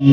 आज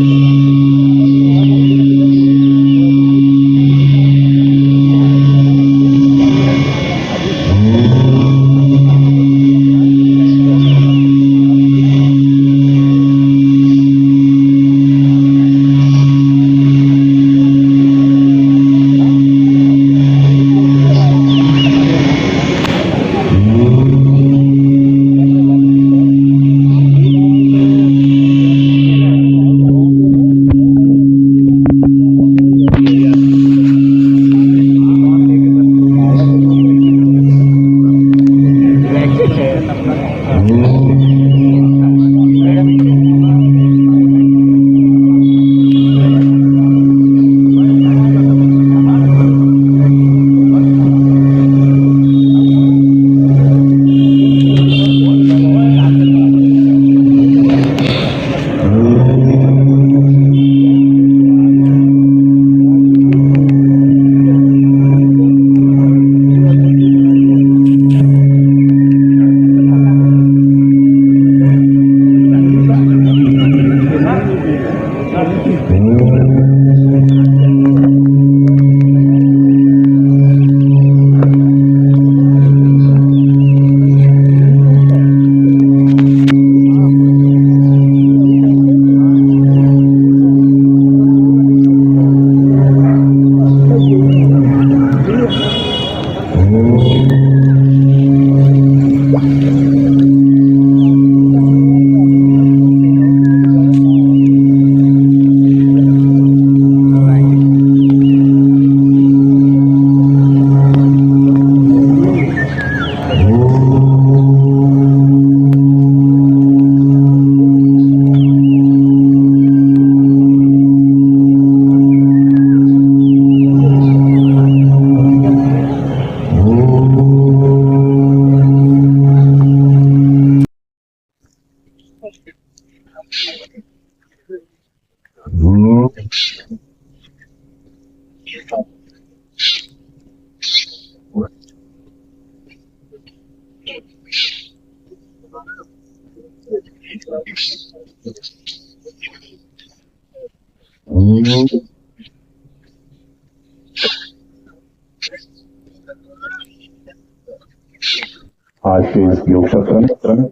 के इस योग सत्र में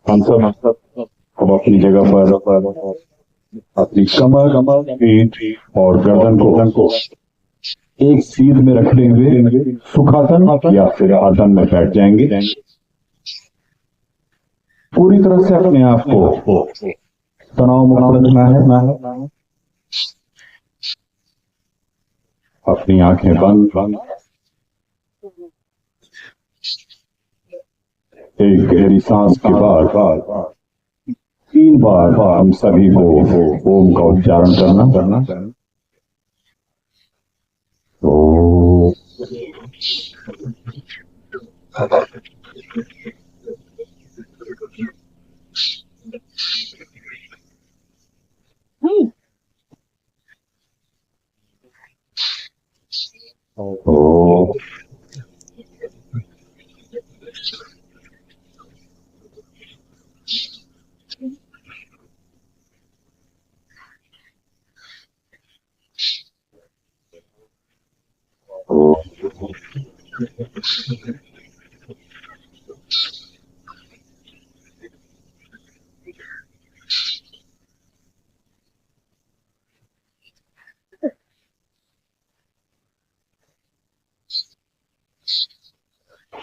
हम सब अपनी जगह पर अपनी कमर, पीठ और गर्दन को एक सीध में रखते हुए सुखासन या फिर आसन में बैठ जाएंगे। पूरी तरह से अपने आप को तनाव मुक्त रखना है। अपनी आंखें बंद, एक गहरी सांस के बाद 3 बार हम सभी को ओम का उच्चारण करना। तो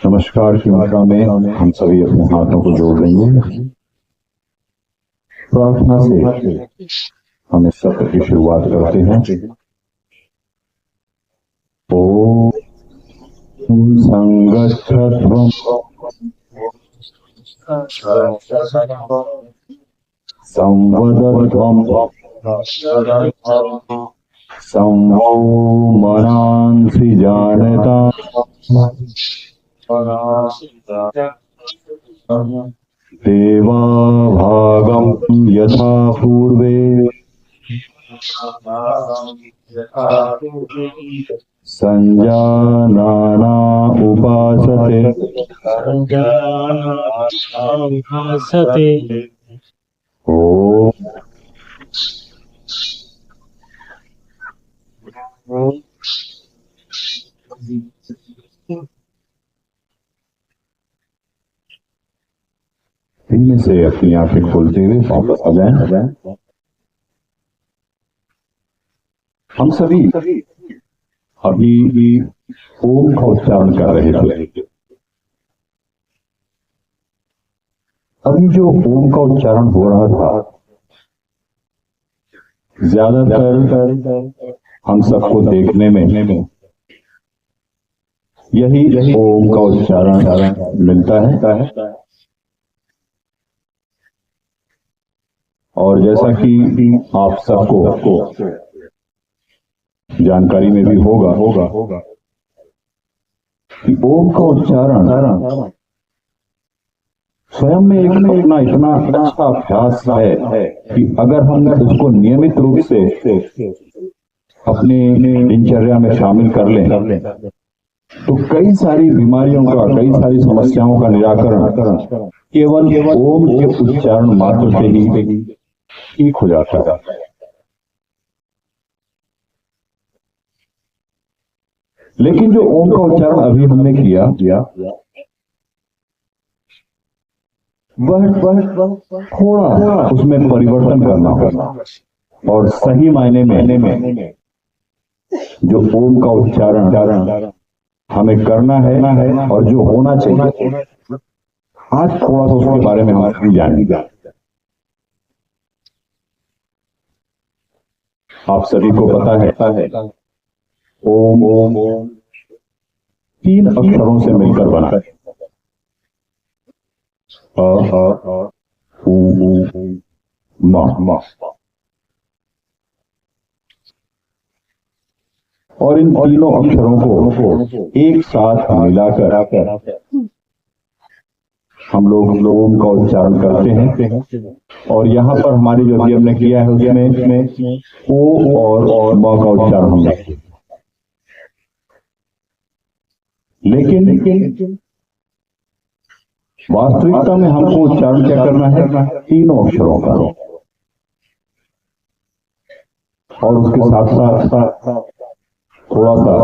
नमस्कार की मुद्रा में हम सभी अपने हाथों को जोड़ लेंगे। प्रार्थना से हम इस सत्र की शुरुआत करते हैं। ओम संगच्छध्वं संवदध्वं संवो मनांसि जानता देवा भागं यथा पूर्वे संजानाना उपासते धीमे से अपनी आंखें खोलते हुए वापस आ जाएं। हम सभी अभी ओम का उच्चारण कर रहे थे। अभी जो ओम का उच्चारण हो रहा था, ज्यादातर हम सबको देखने में यही ओम का उच्चारण मिलता है। और जैसा कि आप सबको जानकारी में भी होगा कि ओम का उच्चारण स्वयं में एक अपना इतना अच्छा अभ्यास है कि अगर हम इसको नियमित रूप से अपने दिनचर्या में शामिल कर लें तो कई सारी बीमारियों का, कई सारी समस्याओं का निराकरण केवल ओम के उच्चारण मात्र से ही ठीक हो जाता है। लेकिन जो ओम का उच्चारण अभी हमने किया वह थोड़ा उसमें परिवर्तन करना होगा और सही मायने में जो ओम का उच्चारण हमें करना है और जो होना चाहिए, आज थोड़ा सा उसके बारे में हम जानेंगे। आप सभी को पता है ओम 3 अक्षरों से मिलकर बना है। अ उ म। और इन तीनों अक्षरों को एक साथ मिलाकर हम लोग ओम का उच्चारण करते हैं। और यहाँ पर हमारी जो अभी हमने किया है उसमें ओ और म का उच्चारण हमने किया। लेकिन वास्तविकता में हमको उच्चारण क्या करना है? तीनों अक्षरों का। और उसके साथ साथ थोड़ा सा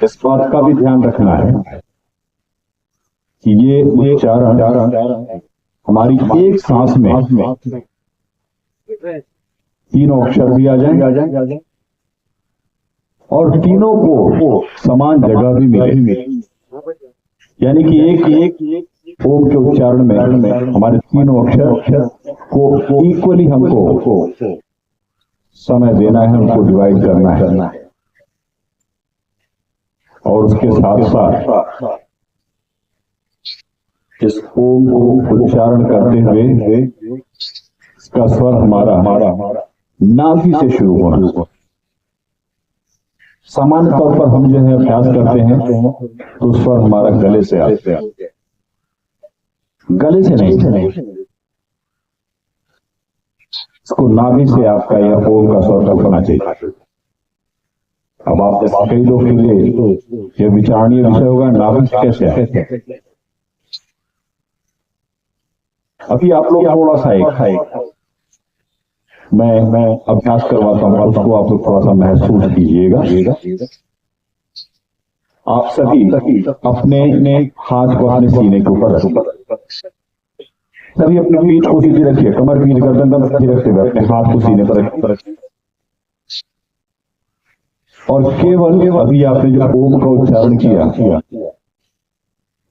इस बात का भी ध्यान रखना है कि ये उच्चारण हमारी एक सांस में तीनों अक्षर भी आ जाएं और तीनों को समान जगह भी मिले। यानी कि एक ओम के उच्चारण में हमारे तीनों अक्षर को इक्वली हमको समय देना है, उनको डिवाइड करना है। और उसके साथ साथ इस ओम को उच्चारण करते हुए इसका स्वर हमारा नाभि से शुरू होना। सामान्य तौर पर हम जो है अभ्यास करते हैं तो स्वर हमारा गले से आता है, गले से नहीं। इसको नाभि से आपका यह ओम का स्वर तक होना चाहिए। अब आप कई लोग के लिए यह विचारणीय विषय होगा, नाभि से कैसे आए। अभी आप लोग थोड़ा सा एक मैं अभ्यास करवाता हूं, उसको आप लोग थोड़ा सा महसूस कीजिएगा। आप सभी अपने हाथ को अपने सीने के ऊपर रखिए। सभी अपनी पीठ को सीधी रखिए, कमर पीठ गर्दन सीधी रखते हुए अपने हाथ को सीने पर रखिए। और केवल अभी आपने जो ओम का उच्चारण किया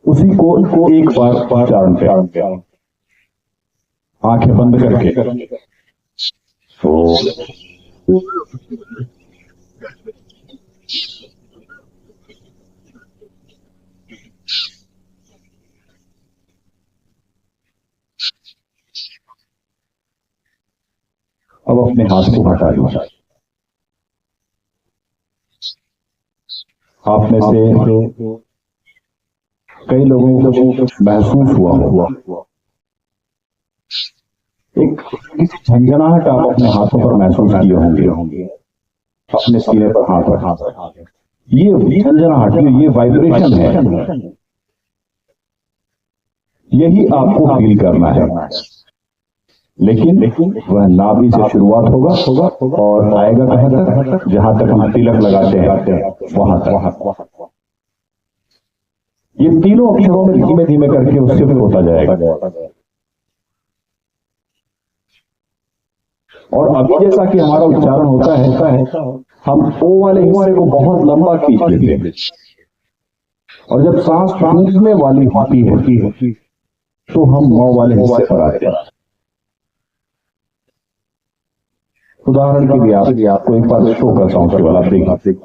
उसी को एक बार उच्चारण पे आंखें बंद करके अब अपने हाथ को हटा दीजिए। आप में से कई लोगों को महसूस हुआ एक झंझनाहट आप अपने हाथों पर महसूस किए होंगे, अपने सीने पर हाथ। ये झंझनाहट, ये वाइब्रेशन है, यही आपको फील करना है। लेकिन वह नाभि से शुरुआत होगा और आएगा कहां तक, जहां तक हम तिलक लगाते हैं वहां तक। ये तीनों अक्षरों में धीमे धीमे करके उससे होता जाएगा। और अभी जैसा कि हमारा उच्चारण होता है, हम ओ वाले हिस्से को बहुत लंबा खींच लेते हैं, और जब सांस फूंकने वाली होती है तो हम म वाले हिस्से पर आते हैं। उदाहरण के लिए आपको एक बार शो करता हूं केवल, आप देखिए।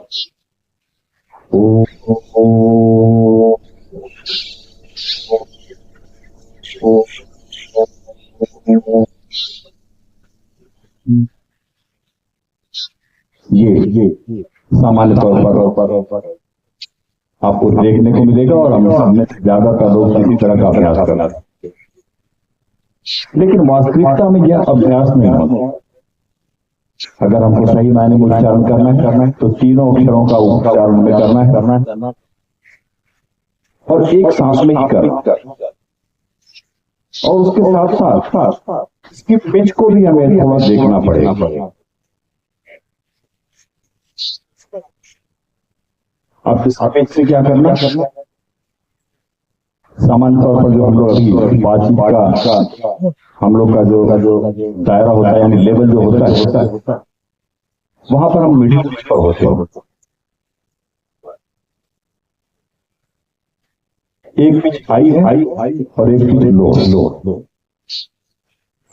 ओ ओ ओ ये सामान्य तौर पर आपको देखने को मिलेगा, और हम में से ज्यादातर लोग इसी तरह का अभ्यास करना है। लेकिन वास्तविकता में यह अभ्यास नहीं होता। अगर हमको सही मायने में उच्चारण करना है तो तीनों अक्षरों का उच्चारण में करना है, और एक सांस में ही करना। और उसके साथ साथ इसकी पिच को भी हमें थोड़ा देखना पड़ेगा। अब इस पिच से क्या करना, सामान्य तौर पर जो हम लोग अभी बातचीत का हम लोग का जो दायरा होता है, यानी लेवल जो होता है, वहां पर हम मिडिल पिच पर होते हैं। एक पिच हाई है और एक पिच लो,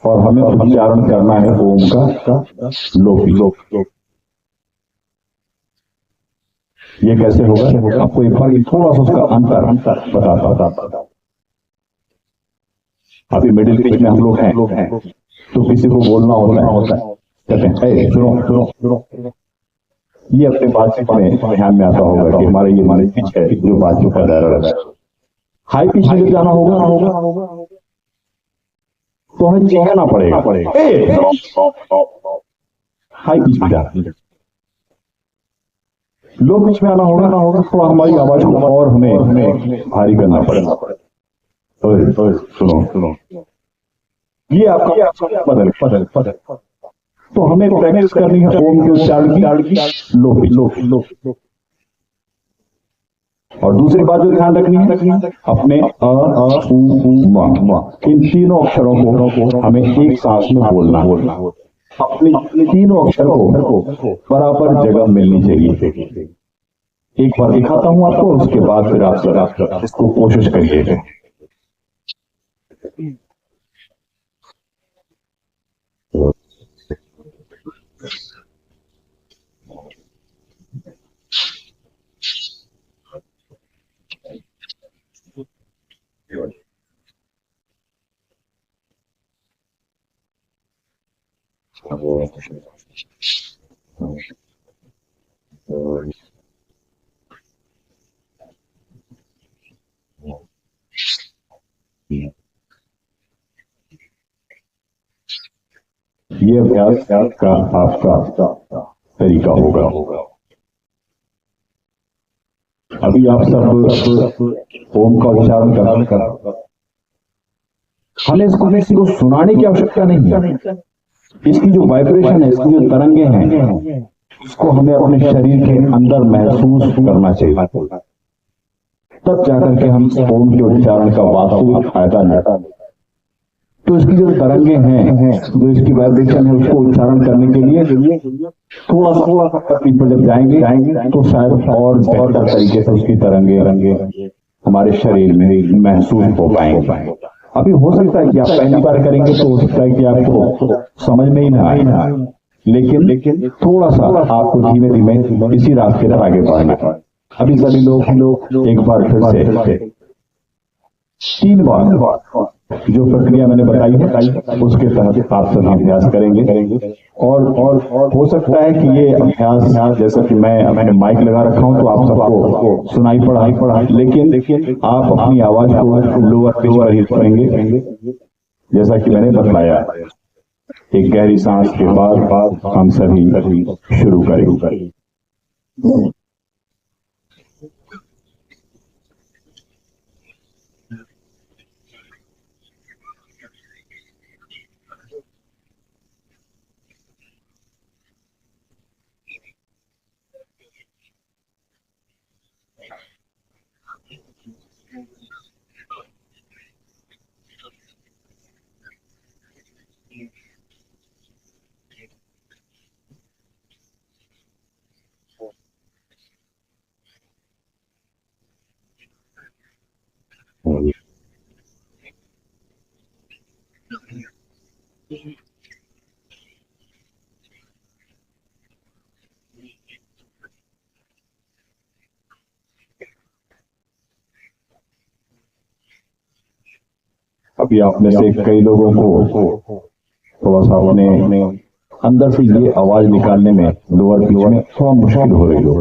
और हमें उच्चारण करना है ओम का लो पिच। ये कैसे होगा, आपको एक बार थोड़ा सा उसका अंतर बताता। अभी मिडिल पिच में हम लोग हैं, तो किसी को बोलना होता है, कहते हैं सुनो। ये अपने बातचीत में ध्यान में आता होगा कि हमारा ये पिच है जो बातचीत का दायरा है। हाई पिच में जब जाना होगा तो हमें चीखना पड़ेगा, हाई पिच में जाना। लो पिच में आना होगा थोड़ा हमारी आवाज को और हमें भारी करना पड़ेगा। सुनो, ये आपका बदल। तो हमें प्रैक्टिस करनी है ओम के उच्चारण की लो पिच। और दूसरी बात जो ध्यान रखनी है, अपने अ उ म इन तीनों अक्षरों को हमें एक सांस में बोलना। अपने तीनों अक्षर को बराबर जगह मिलनी चाहिए। एक बार दिखाता हूं आपको, उसके बाद फिर आप इसको कोशिश करिएगा। ये अभ्यास का आपका तरीका होगा। अभी आप सब ओम का उच्चारण कर, हमें इसको किसी को सुनाने की आवश्यकता नहीं है। इसकी जो वाइब्रेशन है, इसकी जो तरंगे हैं, इसको हमें अपने शरीर के अंदर महसूस करना चाहिए, तब जाकर के हम ओम के उच्चारण का वास्तविक फायदा लेता। तो इसकी जो तरंगे हैं, जो इसकी वाइब्रेशन है, उसको उच्चारण करने के लिए थोड़ा सा तकलीफ पर जब जाएंगे तो शायद और बेहतर तरीके से उसकी तरंगे हमारे शरीर में महसूस हो पाएंगे। अभी हो सकता है कि आप पहली बार करेंगे तो हो सकता है कि आपको समझ में ही ना आए, लेकिन थोड़ा सा आपको धीमे धीमे इसी रास्ते पर आगे बढ़ना। अभी सभी लोग एक बार फिर से 3 बार जो प्रक्रिया मैंने बताई है उसके तहत आप सभी अभ्यास करेंगे। और हो सकता है कि ये अभ्यास, जैसा कि मैंने माइक लगा रखा हूं तो आप सबको सुनाई पड़ा, लेकिन आप अपनी आवाज को लोअर पिच पर ही करेंगे, जैसा कि मैंने बतलाया। एक गहरी सांस के बाद हम सभी शुरू करेंगे। अभी आप में से कई लोगों को थोड़ा सा अपने अंदर से ये आवाज निकालने में लोअर पिच में थोड़ा मुश्किल हो रही हो।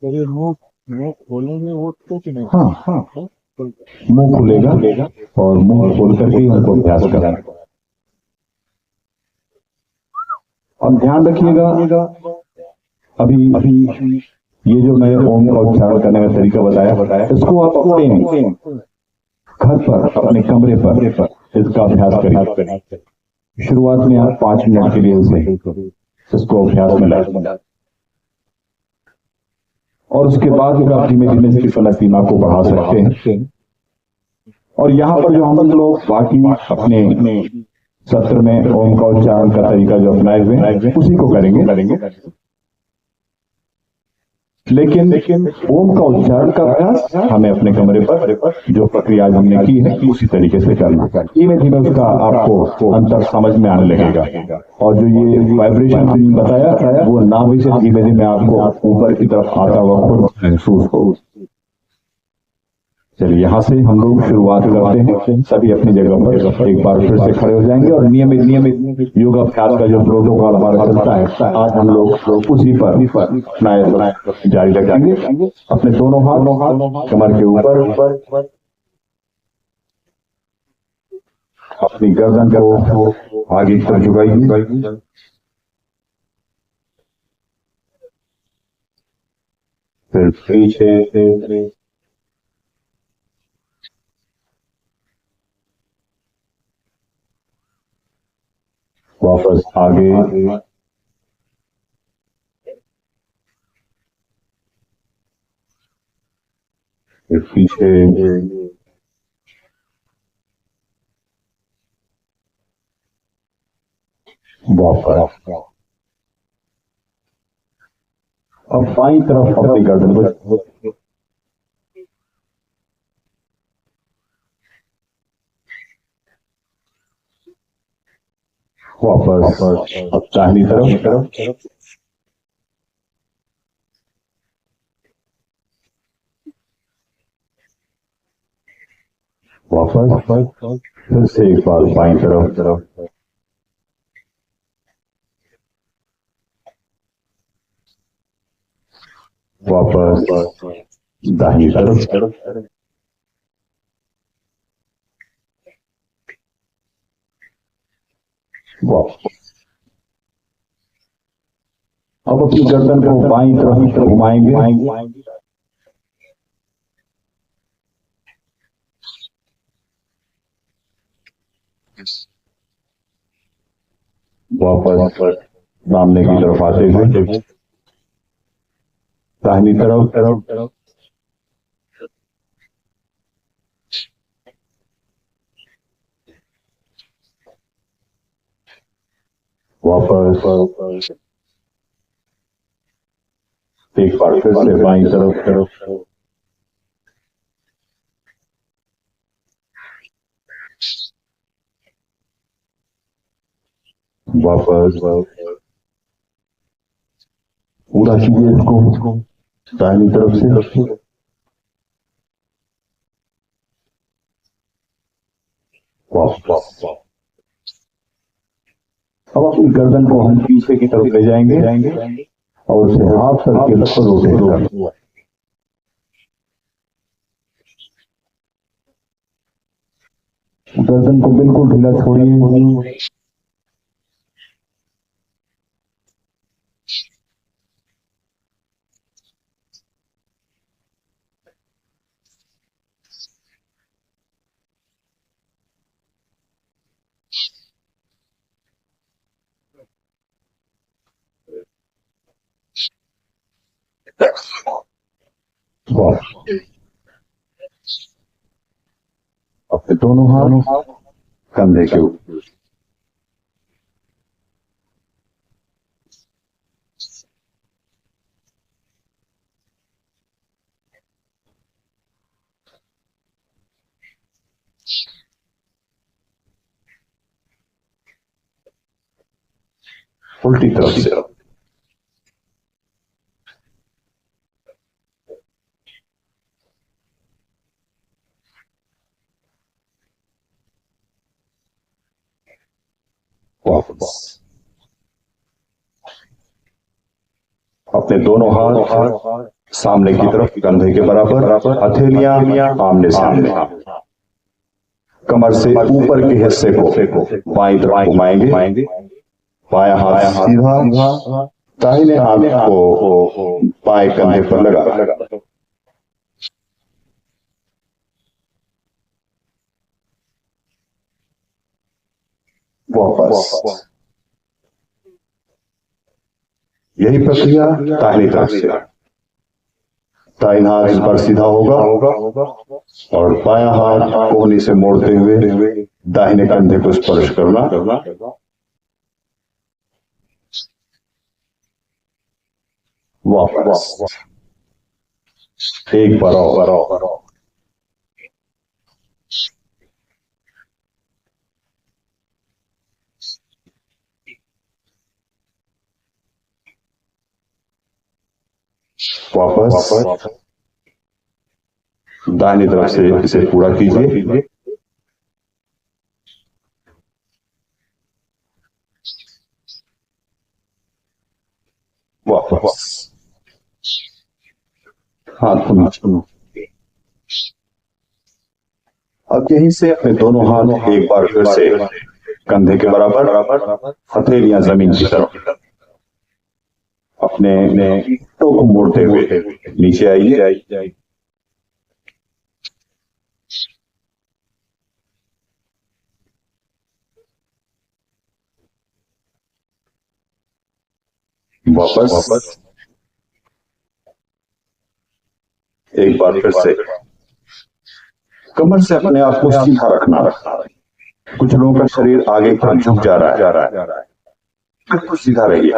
मुंह मुंह खोलेंगे वो तो कि नहीं? हाँ हाँ, मुंह खुलेगा और मुंह खोल करके ही हमको अभ्यास करना है। और ध्यान रखिएगा, अभी ये जो मैं ओम का उच्चारण करने का तरीका बताया, इसको आप अपने घर पर, अपने कमरे पर इसका अभ्यास करिए। शुरुआत में आप 5 मिनट के लिए इसको अभ्यास में लाएं और उसके बाद फिर आप धीमे धीमे इसकी फलक सीमा को बढ़ा सकते हैं। और यहाँ पर जो हम लोग बाकी अपने सत्र में ओम का उच्चारण का तरीका जो अपनाए हुए हैं उसी को करेंगे, लेकिन ओम का उच्चारण का अभ्यास हमें अपने कमरे पर जो प्रक्रिया हमने की है उसी तरीके से करना। धीमे धीमे उसका आपको अंतर समझ में आने लगेगा और जो ये वाइब्रेशन बताया वो नाभि से धीमे धीमे आपको ऊपर की तरफ आता हुआ खुद महसूस हो। चलिए यहाँ से हम लोग शुरुआत करते हैं। सभी अपनी जगह पर एक बार फिर से खड़े हो जाएंगे और नियमित योगाभ्यास का जो प्रोटोकॉल हमारा चलता है आज हम लोग उसी पर अपना जारी रखेंगे। अपने दोनों हाथ कमर के ऊपर, अपनी गर्दन को आगे की तरफ झुकाइए, फिर पीछे, वापस आगे, फिर पीछे, वापस। अब बाईं तरफ अपनी गर्दन को, वापस। अब दाहिनी तरफ, वापस। फिर से एक बार बाईं तरफ, वापस दाहिनी तरफ, वापस। अब अपनी गर्दन को बाईं तरफ घुमाएंगे, वापस सामने की तरफ आते हुए दाहिनी तरफ, वापस। एक बार फिर से बाईं तरफ, वापस। पूरा कीजिए इसको दाहिनी तरफ से, वापस। अब अपनी गर्दन को हम पीछे की तरफ ले जाएंगे और उसे हाफ सर्किल पर रोटेट कर, गर्दन को बिल्कुल ढीला छोड़िए, अपने दोनों हाथ कंधे के ऊपर, उल्टी तरफ से, वापस अपने दोनों हाथ सामने की तरफ कंधे के बराबर, हथेलियां आमने सामने, कमर से ऊपर के हिस्से को बाईं तरफ घुमाएंगे, बायां हाथ सीधा, दाहिने हाथ को बाएं कंधे पर लगा, वापस। यही प्रक्रिया दाहिनी तरफ से, दाहिना हाथ इस पर सीधा होगा और बायां हाथ कोहनी से मोड़ते हुए दाहिने कंधे को स्पर्श करना, वापस। एक बार और, वापस। दाहिनी तरफ से इसे पूरा कीजिए, वापस। हाथ को नीचे। अब यहीं से अपने दोनों हाथ एक बार फिर से कंधे के बराबर, हथेलियां जमीन की तरफ, अपने टो को मोड़ते हुए नीचे आइए, वापस। एक बार फिर से कमर से अपने आप को सीधा रखना। कुछ लोगों का शरीर आगे की तरफ झुक जा रहा है, बिल्कुल सीधा रहिए,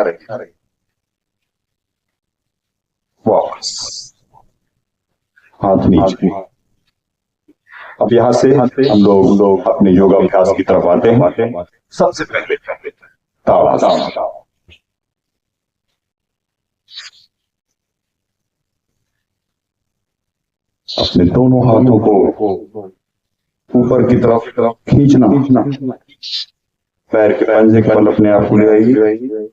वापस। हाथ नीचे। अब यहां से हम लोग अपने योगाभ्यास की तरफ आते हैं। सबसे पहले ताड़ासन। अपने दोनों हाथों को ऊपर की तरफ खींचना, पैर के पंजे के बल अपने आप को ले आइए,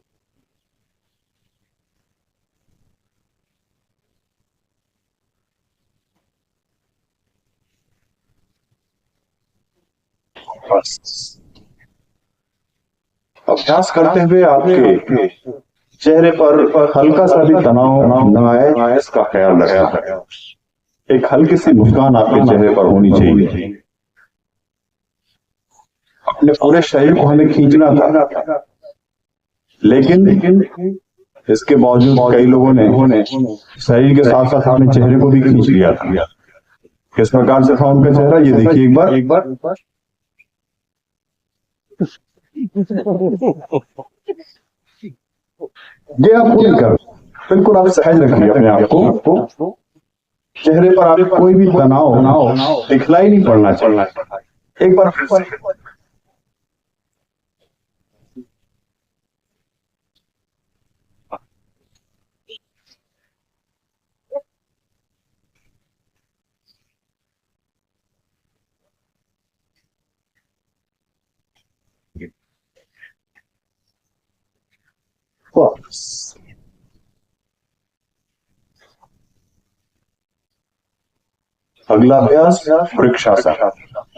बस। अभ्यास करते हुए आपके चेहरे पर हल्का सा भी तनाव न आए, इसका ख्याल रखना। एक हल्की सी मुस्कान आपके चेहरे पर होनी चाहिए। अपने पूरे शरीर को हमें खींचना था, लेकिन इसके बावजूद कई लोगों ने शरीर के साथ साथ अपने चेहरे को भी खींच लिया था। किस प्रकार से था उनका चेहरा, ये देखिए एक बार। ये आप पूरी कर, बिल्कुल आप सहज रखिए अपने आप को। चेहरे पर आप कोई भी तनाव दिखलाई नहीं पड़ना चाहिए। एक बार फिर से वापस। अगला अभ्यास वृक्षासन।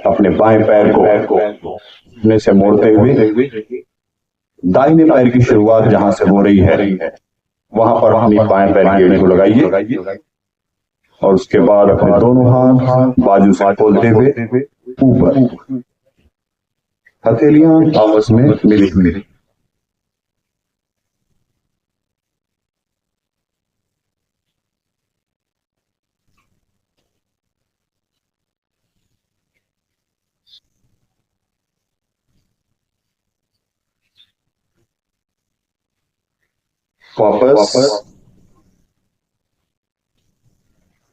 अपने बाएं पैर को अपने से मोड़ते हुए दाहिने पैर की शुरुआत जहां से हो रही है वहां पर अपनी बाएं पैर की एड़ी को लगाइए और उसके बाद अपने दोनों हाथ बाजू से खोलते हुए ऊपर, हथेलियां आपस में मिली। वापस।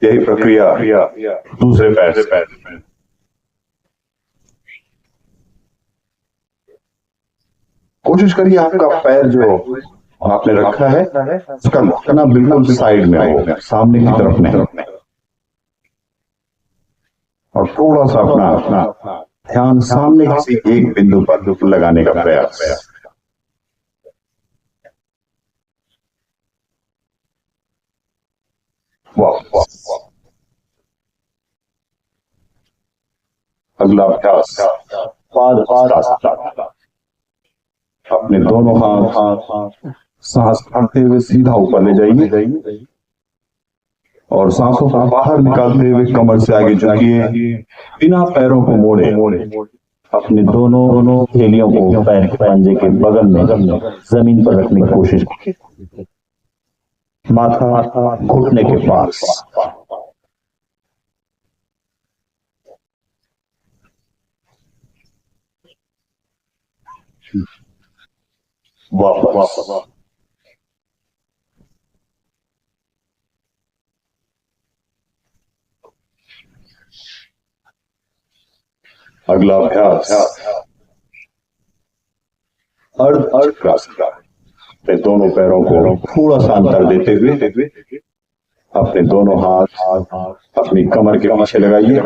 यही प्रक्रिया दूसरे पैर से। कोशिश करिए आपका पैर जो आपने रखा है उसका घुटना बिल्कुल साइड में हो, सामने की तरफ नहीं। और थोड़ा सा अपना ध्यान सामने किसी एक बिंदु पर लगाने का प्रयास। वाह वाह वाह। अगला अभ्यास पादहस्तासन। अपने दोनों हाथ सांस भरते हुए सीधा ऊपर ले जाइए और सांसों को बाहर निकालते हुए कमर से आगे झुकिए, बिना पैरों को मोड़े। अपने दोनों थैलियों को पैर के पंजे के बगल में जमीन पर रखने की कोशिश कीजिए, माथा घुटने के पास। वापस। अगला अभ्यास अर्धचक्रासन। अपने दोनों पैरों को थोड़ा सा अंतर देते हुए अपने दोनों हाथ अपनी कमर के पीछे लगाइए।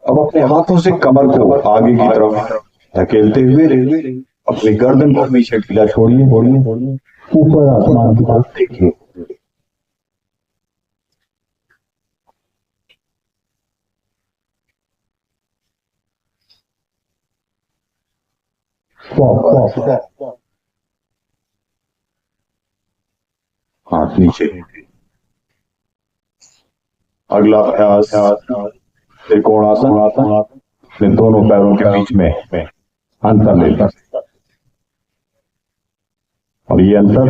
अब अपने हाथों से कमर को आगे की तरफ धकेलते हुए अपनी गर्दन को पीछे ढीला छोड़िए, ऊपर आसमान की तरफ देखिए। हाथ नीचे। अगला अभ्यास त्रिकोणासन। अपने दोनों पैरों के बीच में अंतर लेकर, और ये अंतर